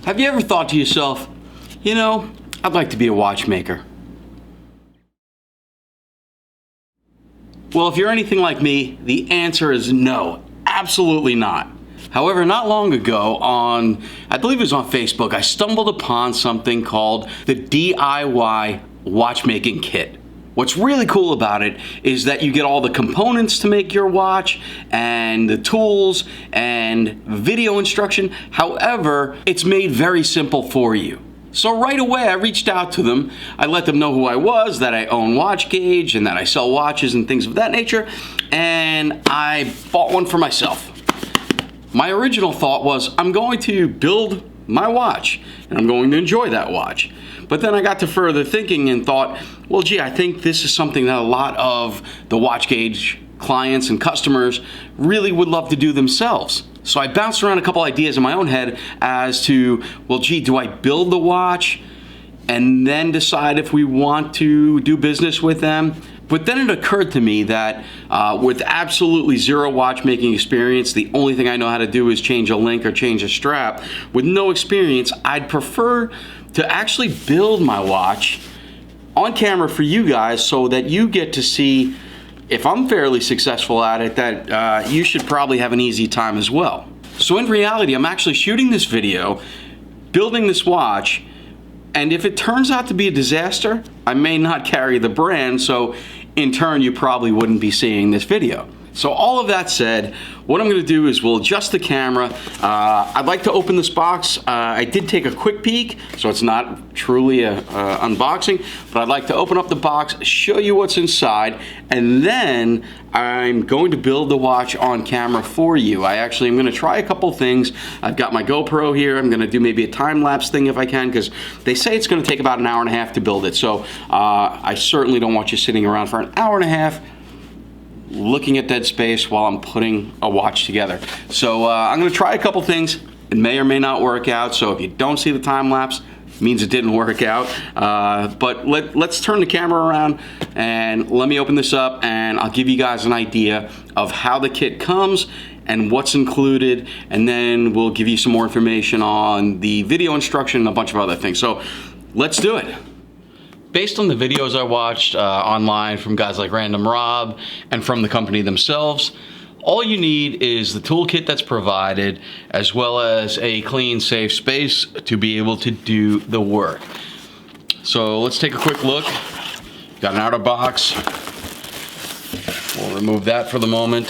Have you ever thought to yourself, you know, I'd like to be a watchmaker? Well, if you're anything like me, the answer is no, absolutely not. However, not long ago I believe it was on Facebook, I stumbled upon something called the DIY Watchmaking Kit. What's really cool about it is that you get all the components to make your watch and the tools and video instruction. However, it's made very simple for you. So right away I reached out to them. I let them know who I was, that I own WatchGauge and that I sell watches and things of that nature, and I bought one for myself. My original thought was I'm going to build my watch and I'm going to enjoy that watch. But then I got to further thinking and thought, well, gee, I think this is something that a lot of the WatchGauge clients and customers really would love to do themselves. So I bounced around a couple ideas in my own head as to, well, gee, do I build the watch and then decide if we want to do business with them? But then it occurred to me that with absolutely zero watchmaking experience, the only thing I know how to do is change a link or change a strap. With no experience, I'd prefer to actually build my watch on camera for you guys so that you get to see if I'm fairly successful at it, that you should probably have an easy time as well. So in reality, I'm actually shooting this video, building this watch, and if it turns out to be a disaster, I may not carry the brand, so in turn, you probably wouldn't be seeing this video. So all of that said, what I'm gonna do is we'll adjust the camera. I'd like to open this box. I did take a quick peek, so it's not truly a unboxing, but I'd like to open up the box, show you what's inside, and then I'm going to build the watch on camera for you. I actually am gonna try a couple things. I've got my GoPro here. I'm gonna do maybe a time-lapse thing if I can, because they say it's gonna take about an hour and a half to build it. So I certainly don't want you sitting around for an hour and a half looking at dead space while I'm putting a watch together. So I'm gonna try a couple things. It may or may not work out, so if you don't see the time lapse, it means it didn't work out. But let's turn the camera around and let me open this up and I'll give you guys an idea of how the kit comes and what's included, and then we'll give you some more information on the video instruction and a bunch of other things. So let's do it. Based on the videos I watched online from guys like Random Rob and from the company themselves, all you need is the toolkit that's provided, as well as a clean, safe space to be able to do the work. So let's take a quick look. Got an outer box. We'll remove that for the moment.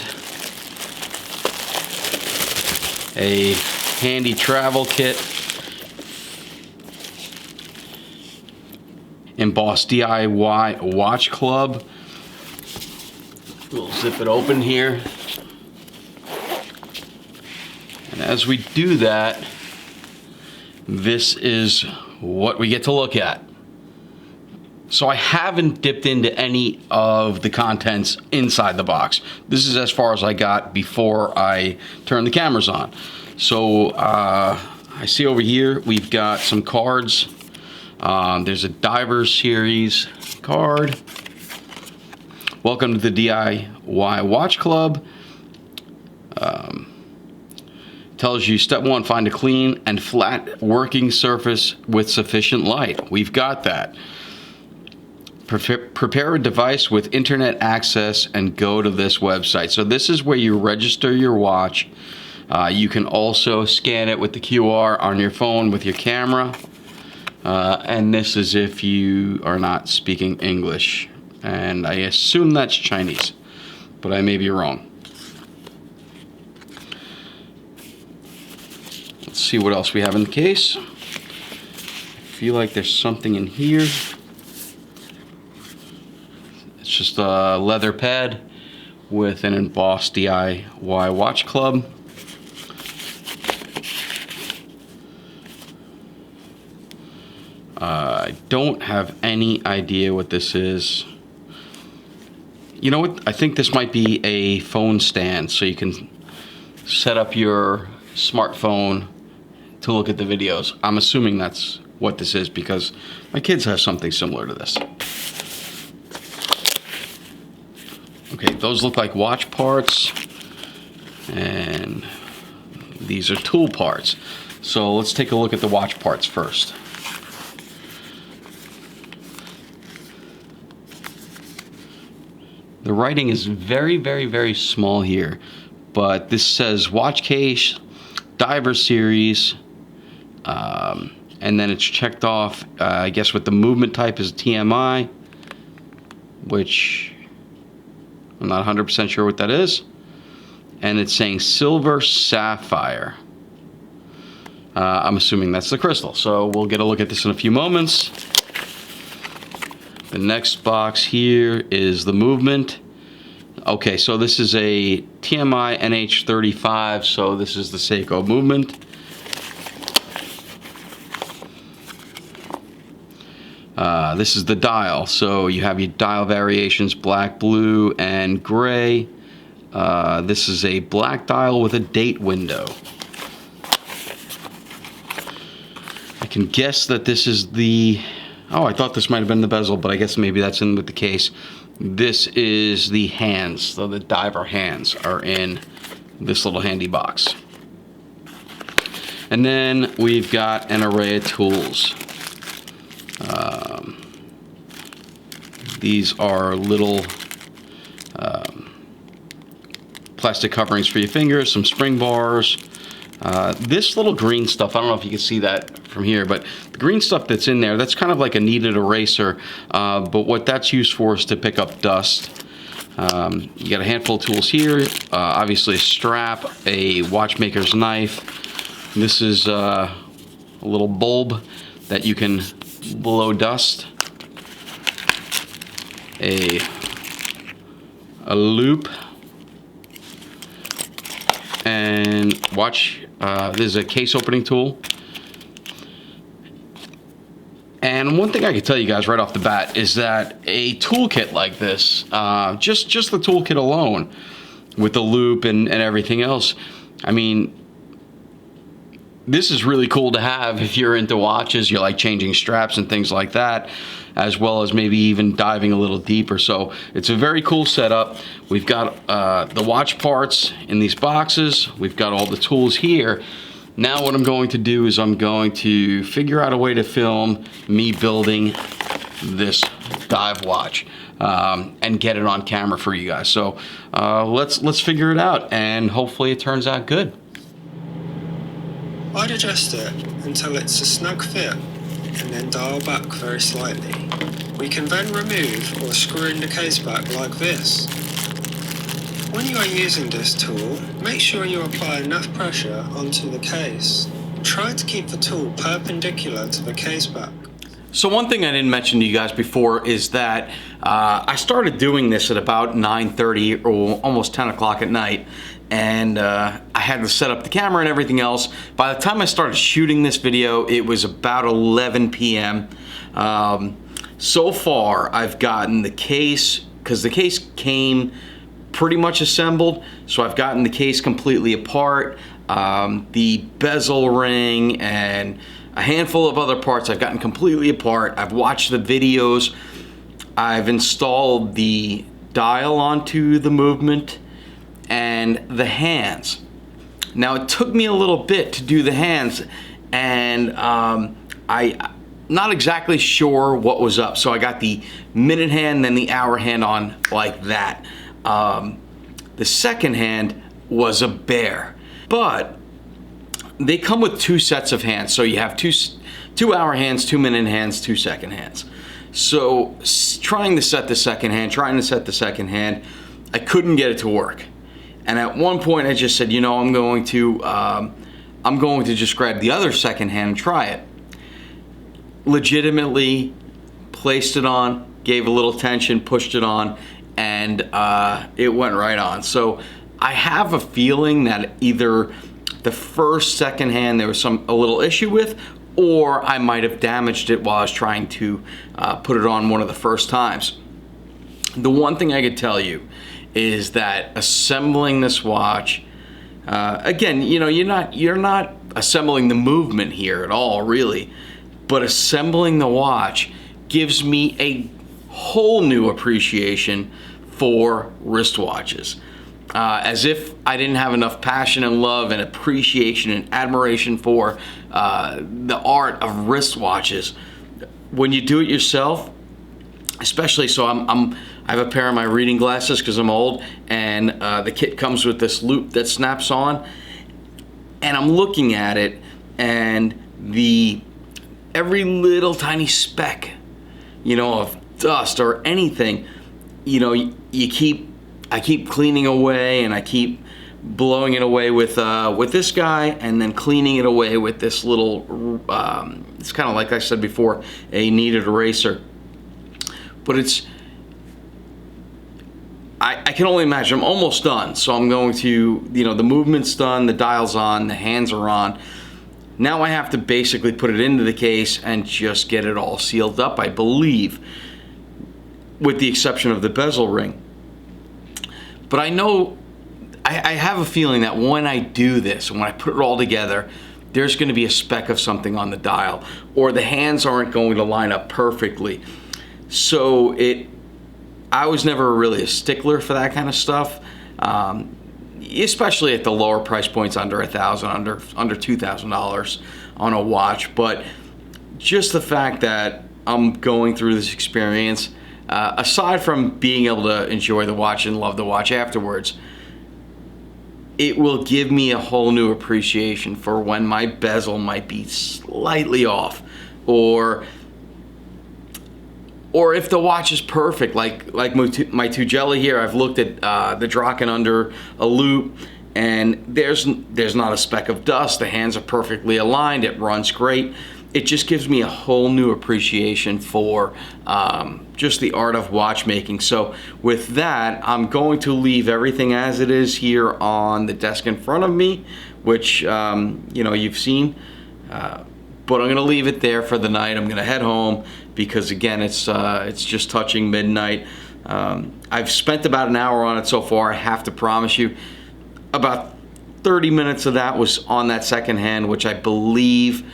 A handy travel kit. Embossed DIY watch club. We'll zip it open here. And as we do that, this is what we get to look at. So I haven't dipped into any of the contents inside the box. This is as far as I got before I turned the cameras on. So I see over here we've got some cards. There's a Diver Series card. Welcome to the DIY Watch Club. Tells you step 1, find a clean and flat working surface with sufficient light. We've got that. Prepare a device with internet access and go to this website. So this is where you register your watch. You can also scan it with the QR on your phone with your camera. And this is if you are not speaking English. And I assume that's Chinese, but I may be wrong. Let's see what else we have in the case. I feel like there's something in here. It's just a leather pad with an embossed DIY watch club. I don't have any idea what this is. You know what? I think this might be a phone stand, so you can set up your smartphone to look at the videos. I'm assuming that's what this is because my kids have something similar to this. Okay, those look like watch parts, and these are tool parts. So let's take a look at the watch parts first. The writing is very, very, very small here, but this says WatchGauge Diver Series, and then it's checked off, I guess, with the movement type is TMI, which I'm not 100% sure what that is, and it's saying silver sapphire. I'm assuming that's the crystal, so we'll get a look at this in a few moments. The next box here is the movement. Okay, so this is a TMI NH35, so this is the Seiko movement. This is the dial, so you have your dial variations, black, blue, and gray. This is a black dial with a date window. I can guess that this is the... Oh, I thought this might have been the bezel, but I guess maybe that's in with the case. This is the hands, so the diver hands are in this little handy box. And then we've got an array of tools. These are little plastic coverings for your fingers, some spring bars. This little green stuff, I don't know if you can see that from here, but the green stuff that's in there, that's kind of like a kneaded eraser, but what that's used for is to pick up dust. You got a handful of tools here, obviously a strap, a watchmaker's knife. This is a little bulb that you can blow dust. A loop. And this is a case opening tool. And one thing I can tell you guys right off the bat is that a toolkit like this, just the toolkit alone, with the loop and everything else, I mean, this is really cool to have if you're into watches, you like changing straps and things like that, as well as maybe even diving a little deeper. So it's a very cool setup. We've got the watch parts in these boxes. We've got all the tools here. Now what I'm going to do is I'm going to figure out a way to film me building this dive watch and get it on camera for you guys. So let's figure it out, and hopefully it turns out good. I'd adjust it until it's a snug fit and then dial back very slightly. We can then remove or screw in the case back like this. When you are using this tool, make sure you apply enough pressure onto the case. Try to keep the tool perpendicular to the case back. So one thing I didn't mention to you guys before is that I started doing this at about 9:30 or almost 10 o'clock at night, and I had to set up the camera and everything else. By the time I started shooting this video, it was about 11 p.m. So far, I've gotten the case, because the case came pretty much assembled, so I've gotten the case completely apart. The bezel ring and a handful of other parts I've gotten completely apart. I've watched the videos. I've installed the dial onto the movement and the hands. Now it took me a little bit to do the hands, and I'm not exactly sure what was up. So I got the minute hand, then the hour hand on like that. The second hand was a bear, but they come with two sets of hands. So you have two hour hands, 2 minute hands, 2 second hands. So trying to set the second hand, I couldn't get it to work. And at one point I just said, you know, I'm going to just grab the other second hand and try it. Legitimately placed it on, gave a little tension, pushed it on, and it went right on. So I have a feeling that either the first second hand there was a little issue with, or I might have damaged it while I was trying to put it on one of the first times. The one thing I could tell you is that assembling this watch, again, you know, you're not assembling the movement here at all, really, but assembling the watch gives me a whole new appreciation for wristwatches. as if I didn't have enough passion and love and appreciation and admiration for the art of wristwatches. When you do it yourself, especially, so I have a pair of my reading glasses because I'm old, and the kit comes with this loop that snaps on, and I'm looking at it, and every little tiny speck, of dust or anything, I keep cleaning away, and I keep blowing it away with this guy, and then cleaning it away with this little, it's kind of like I said before, a kneaded eraser. But I can only imagine. I'm almost done, so I'm going to, the movement's done, the dial's on, the hands are on. Now I have to basically put it into the case and just get it all sealed up, I believe, with the exception of the bezel ring. But I know, I have a feeling that when I do this, when I put it all together, there's going to be a speck of something on the dial, or the hands aren't going to line up perfectly. So I was never really a stickler for that kind of stuff, especially at the lower price points, under $1,000, under $2,000 on a watch. But just the fact that I'm going through this experience, aside from being able to enjoy the watch and love the watch afterwards, it will give me a whole new appreciation for when my bezel might be slightly off, or if the watch is perfect, like my Tugela here. I've looked at the Draken under a loop, and there's not a speck of dust. The hands are perfectly aligned. It runs great. It just gives me a whole new appreciation for just the art of watchmaking. So with that, I'm going to leave everything as it is here on the desk in front of me, which you've seen. But I'm going to leave it there for the night. I'm going to head home because, again, it's just touching midnight. I've spent about an hour on it so far. I have to promise you, about 30 minutes of that was on that second hand, which I believe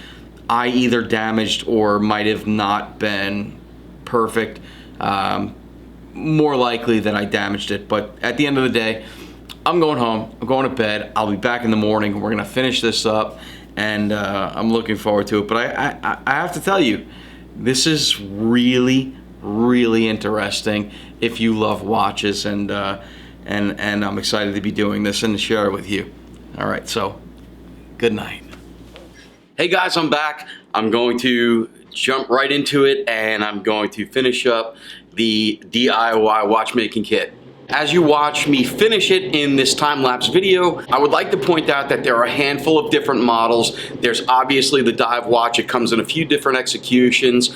I either damaged or might have not been perfect. More likely that I damaged it. But at the end of the day, I'm going home. I'm going to bed. I'll be back in the morning. We're going to finish this up, and I'm looking forward to it. But I have to tell you, this is really, really interesting if you love watches, and I'm excited to be doing this and to share it with you. All right, so good night. Hey guys, I'm back. I'm going to jump right into it, and I'm going to finish up the DIY watchmaking kit. As you watch me finish it in this time-lapse video, I would like to point out that there are a handful of different models. There's obviously the dive watch. It comes in a few different executions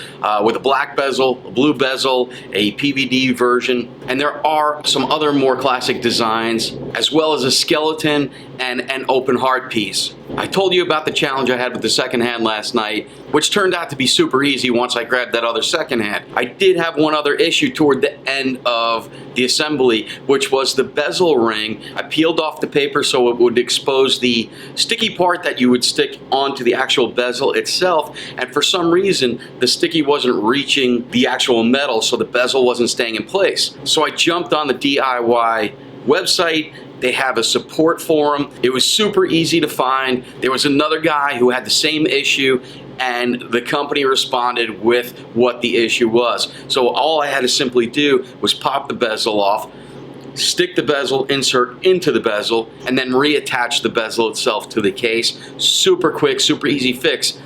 with a black bezel, a blue bezel, a PVD version, and there are some other more classic designs, as well as a skeleton and an open heart piece. I told you about the challenge I had with the second hand last night, which turned out to be super easy once I grabbed that other second hand. I did have one other issue toward the end of the assembly, which was the bezel ring. I peeled off the paper so it would expose the sticky part that you would stick onto the actual bezel itself, and for some reason the sticky wasn't reaching the actual metal, so the bezel wasn't staying in place. So I jumped on the DIY website. They have a support forum. It was super easy to find. There was another guy who had the same issue, and the company responded with what the issue was. So all I had to simply do was pop the bezel off, stick the bezel insert into the bezel, and then reattach the bezel itself to the case. Super quick, super easy fix.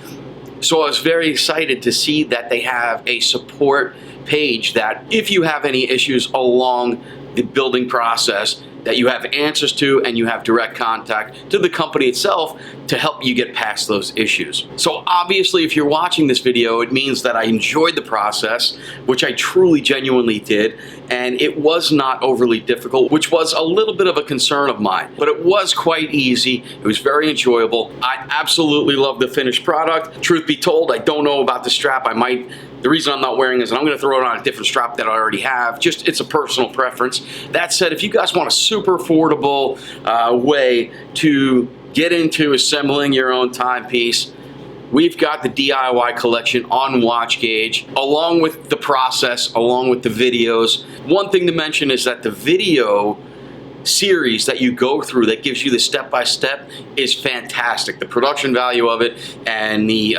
So I was very excited to see that they have a support page that if you have any issues along the building process, that you have answers to, and you have direct contact to the company itself to help you get past those issues. So obviously, if you're watching this video, it means that I enjoyed the process, which I truly genuinely did, and it was not overly difficult, which was a little bit of a concern of mine, but it was quite easy. It was very enjoyable. I absolutely love the finished product. Truth be told, I don't know about the strap. The reason I'm not wearing it is I'm going to throw it on a different strap that I already have. Just, it's a personal preference. That said, if you guys want a super affordable way to get into assembling your own timepiece, we've got the DIY collection on WatchGauge, along with the process, along with the videos. One thing to mention is that the video series that you go through that gives you the step-by-step is fantastic. The production value of it and the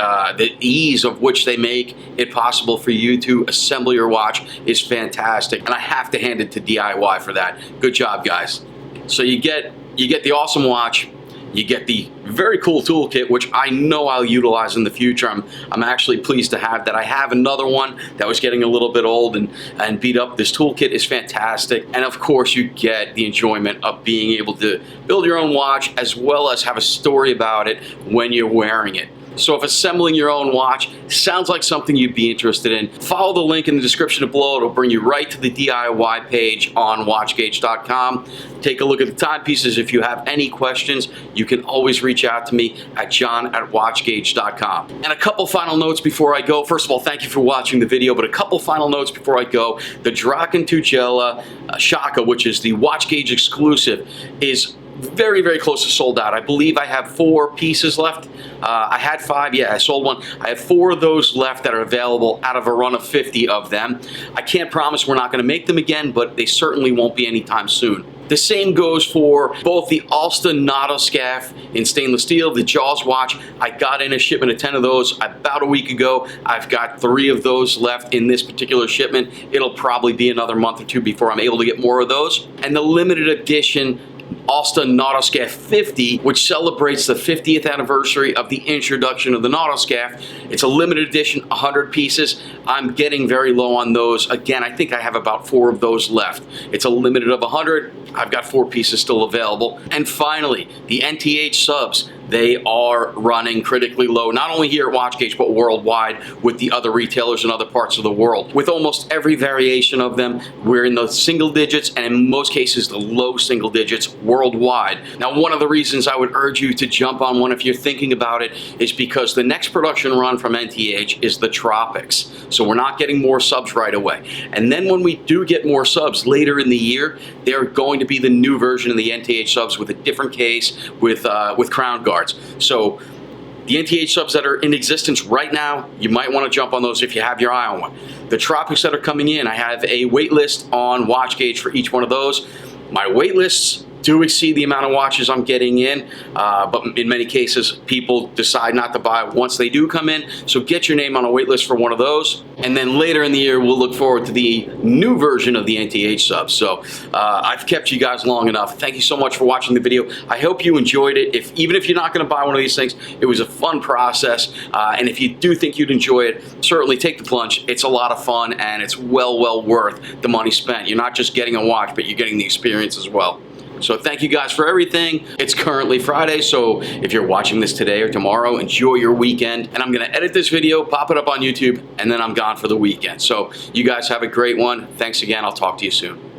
ease of which they make it possible for you to assemble your watch is fantastic, and I have to hand it to DIY for that. Good job, guys. So you get the awesome watch, you get the very cool toolkit, which I know I'll utilize in the future. I'm actually pleased to have that. I have another one that was getting a little bit old and beat up. This toolkit is fantastic. And of course, you get the enjoyment of being able to build your own watch as well as have a story about it when you're wearing it. So if assembling your own watch sounds like something you'd be interested in, follow the link in the description below. It'll bring you right to the DIY page on WatchGauge.com. Take a look at the timepieces. If you have any questions, you can always reach out to me at john@WatchGauge.com. And a couple final notes before I go. First of all, thank you for watching the video, but a couple final notes before I go. The Draken Tugela Shaka, which is the WatchGauge exclusive, is very, very close to sold out. I believe I have 4 pieces left. I had 5, yeah, I sold one. I have 4 of those left that are available out of a run of 50 of them. I can't promise we're not going to make them again, but they certainly won't be anytime soon. The same goes for both the Alston Nautoscaf in stainless steel, the Jaws watch. I got in a shipment of 10 of those about a week ago. I've got 3 of those left in this particular shipment. It'll probably be another month or 2 before I'm able to get more of those. And the limited edition Alston Nautoscaf 50, which celebrates the 50th anniversary of the introduction of the Nautoscaf. It's a limited edition, 100 pieces. I'm getting very low on those. Again, I think I have about 4 of those left. It's a limited of 100. I've got 4 pieces still available. And finally, the NTH subs. They are running critically low, not only here at WatchGauge, but worldwide with the other retailers in other parts of the world. With almost every variation of them, we're in the single digits, and in most cases, the low single digits worldwide. Now, one of the reasons I would urge you to jump on one if you're thinking about it is because the next production run from NTH is the Tropics. So we're not getting more subs right away. And then when we do get more subs later in the year, they're going to be the new version of the NTH subs with a different case, with crown guards. So the NTH subs that are in existence right now, you might want to jump on those if you have your eye on one. The Tropics that are coming in, I have a wait list on WatchGauge for each one of those. My wait lists do exceed the amount of watches I'm getting in, but in many cases, people decide not to buy once they do come in. So get your name on a wait list for one of those. And then later in the year, we'll look forward to the new version of the NTH subs. So I've kept you guys long enough. Thank you so much for watching the video. I hope you enjoyed it. Even if you're not going to buy one of these things, it was a fun process. And if you do think you'd enjoy it, certainly take the plunge. It's a lot of fun, and it's well worth the money spent. You're not just getting a watch, but you're getting the experience as well. So thank you guys for everything. It's currently Friday, so if you're watching this today or tomorrow, enjoy your weekend. And I'm gonna edit this video, pop it up on YouTube, and then I'm gone for the weekend. So you guys have a great one. Thanks again, I'll talk to you soon.